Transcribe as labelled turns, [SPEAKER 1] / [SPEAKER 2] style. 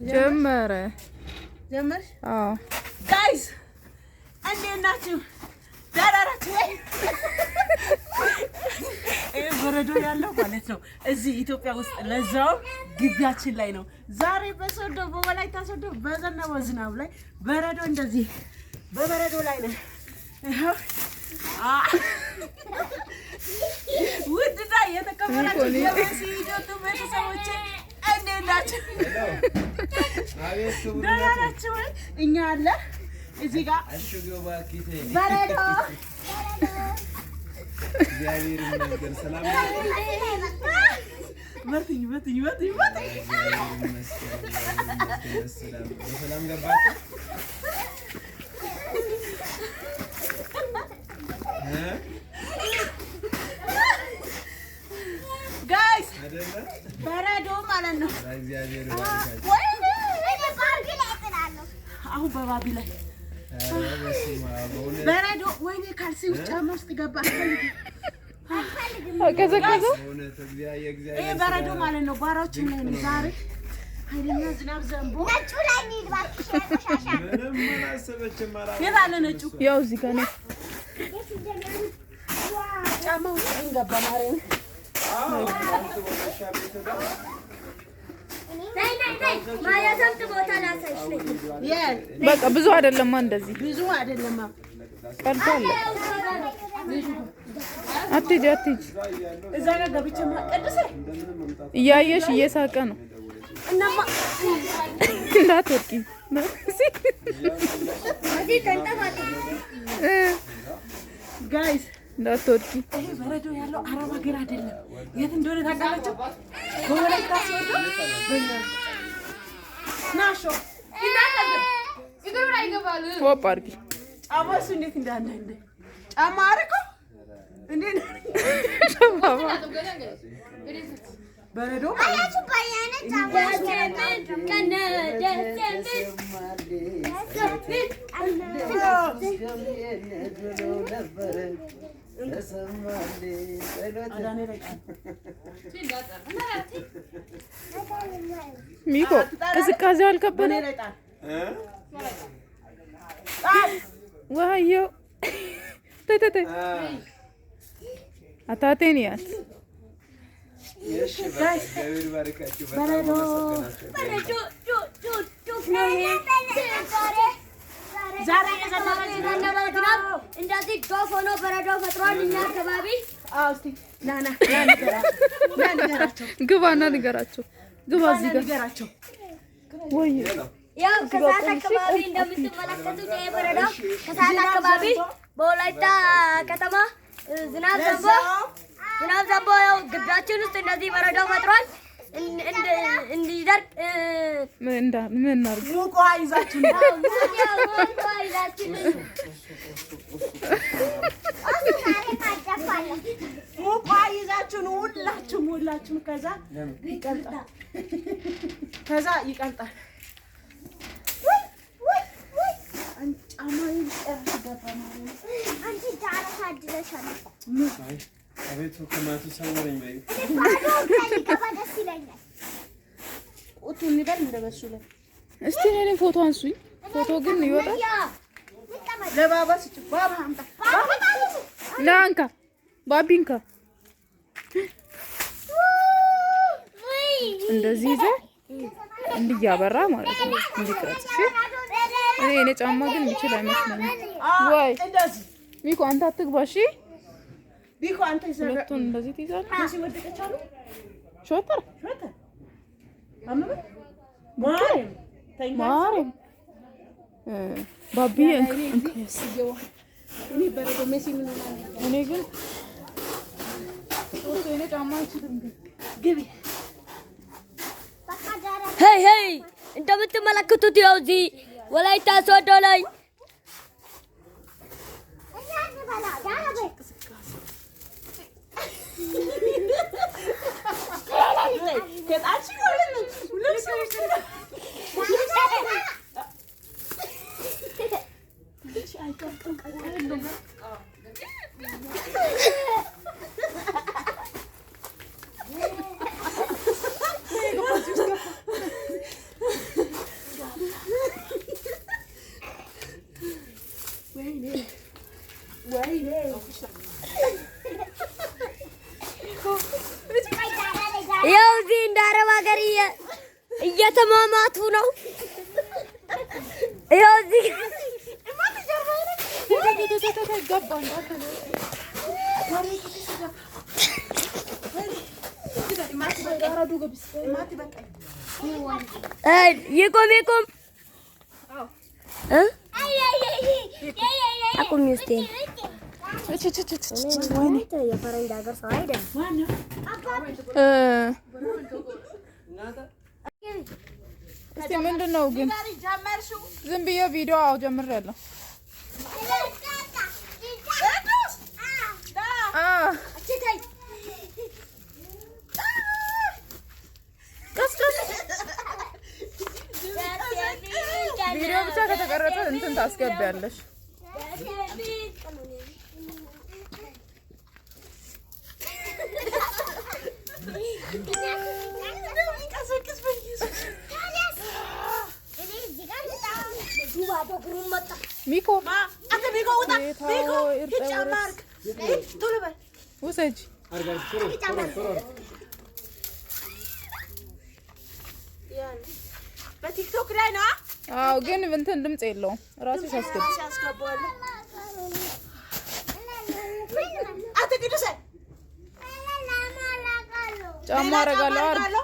[SPEAKER 1] ጀመረ
[SPEAKER 2] ጀመርሽ?
[SPEAKER 1] አዎ
[SPEAKER 2] ጋይስ እንዴት ናችሁ? ደህና ናችሁ ወይ? በረዶ ያለው ማለት ነው እዚህ ኢትዮጵያ ውስጥ ለዛው ግቢያችን ላይ ነው። ዛሬ በሶዶ በወላይታ ሶዶ በዘነበው ዝናብ ላይ በረዶ እንደዚህ በበረዶ ላይ ነው። ውድና የተከበራችሁ የመሲ ዩቲዩብ ቤተሰቦቼ እንዴት ናችሁ? ደህና ናችሁ ወይ? እኛ አለ እዚህ ጋር በረዶ
[SPEAKER 3] እግዚአብሔር ይመስገን ሰላም ነው።
[SPEAKER 2] በትኝ
[SPEAKER 3] ሰላም ገባችሁ?
[SPEAKER 2] ጋይስ በረዶ ማለት ነው።
[SPEAKER 3] እግዚአብሔር ይመስገን።
[SPEAKER 2] አሁን በባቢ ላይ በረዶ ወይኔ ካልሲ ውስጥ ጫማ ውስጥ ገባ።
[SPEAKER 1] ቀዘቀዘ።
[SPEAKER 2] ይሄ በረዶ ማለት ነው። ባራችን ላይ ነው ዛሬ ኃይለኛ ዝናብ ዘንቦ ነጩ ላይ
[SPEAKER 3] ምንም አላሰበችም።
[SPEAKER 2] የት አለ ነጩ?
[SPEAKER 1] ያው እዚህ ጋር ነው።
[SPEAKER 2] ጫማ ውስጥ እንገባ ማርያም
[SPEAKER 1] በቃ ብዙ አይደለም። እንደዚህ
[SPEAKER 2] ብዙ አይደለም።
[SPEAKER 1] ቀርቷል። አትሂጂ
[SPEAKER 2] እዛ ጋር ገብቼ ማቀደሰ
[SPEAKER 1] እያየሽ እየሳቀ ነው።
[SPEAKER 2] እናማ
[SPEAKER 1] እንዳትወርቂ
[SPEAKER 2] ጋይስ
[SPEAKER 1] እንዳትወርቂ።
[SPEAKER 2] ይሄ በረዶ ያለው አረብ ሀገር አይደለም። የት እንደሆነ ታውቃላችሁ? በወላይታ ሶዶ ናሾ
[SPEAKER 1] ወጣ አድርጊ።
[SPEAKER 2] ጫማሱ እንዴት እንዳለ ጫማ አርቆ እንዴት በረዶ
[SPEAKER 1] ሚኮ ቅዝቃዜው አልከበደም። ዋዮ ተተተ አታቴኒያት
[SPEAKER 2] ዛሬ
[SPEAKER 4] እንደዚህ ዶፍ ሆኖ በረዶ ፈጥሯል። እኛ አካባቢ
[SPEAKER 1] ግባና ንገራቸው። ግባ እዚህ ጋር
[SPEAKER 2] ንገራቸው።
[SPEAKER 1] ወይ
[SPEAKER 4] ያው ከሰዓት አካባቢ እንደምትመለከቱት ይሄ በረዶ ከሰዓት አካባቢ በወላይታ ከተማ ዝናብ ዘንቦ ያው ግቢያችን ውስጥ እንደዚህ በረዶ ፈጥሯል። እንዲደርቅ
[SPEAKER 1] ምን እናድርግ?
[SPEAKER 2] ሙቅ ውሃ ይዛችሁ ሙቅ ውሃ ይዛችሁ ነው ሁላችሁም። ከዛ ይቀልጣል።
[SPEAKER 3] አቤቱ ከማቱ ሰውረኝ በይ።
[SPEAKER 2] ቁጡ እንበል እንደበሱ ላይ
[SPEAKER 1] እስቲ እኔ ፎቶ አንሱኝ። ፎቶ ግን ይወጣል።
[SPEAKER 2] ለባባ ስጭ። ባባ አምጣ።
[SPEAKER 1] ለአንካ ባቢንካ እንደዚህ ይዘህ እንዲያበራ ማለት ነው። እንዲቀርጽ እኔ ጫማ ግን የሚችል አይመስለኝም። ወይ
[SPEAKER 2] እንደዚህ
[SPEAKER 1] ሚኮ አንተ አትግባ እሺ።
[SPEAKER 2] ቢኮ አንተ
[SPEAKER 1] ሁለቱን እንደዚህ ትይዛለህ።
[SPEAKER 2] እዚህ ወደቀቻሉ
[SPEAKER 1] ሾተር ማርያም ባቢ እኔ ግን ጫማ አይችልም።
[SPEAKER 2] ግቢ
[SPEAKER 4] ሄይ እንደምትመለከቱት ያው እዚህ ወላይታ ሶዶ ላይ እየተማማቱ ነው። ይኸው እዚህ ይቆም አቁሚ እስኪ የፈረንጅ ሀገር ሰው አይደለም።
[SPEAKER 1] እስኪ ምንድን ነው ግን ዝም ብዬ ቪዲዮ ጀምሬያለሁ። ቪዲዮ ብቻ ከተቀረጸ እንትን ታስገቢያለሽ። ሚኮ ውሰጂ።
[SPEAKER 2] በቲክቶክ ላይ ነው።
[SPEAKER 1] አዎ ግን እንትን ድምጽ የለውም። ራሱ ያስገባዋል። ጫማ አደርጋለሁ።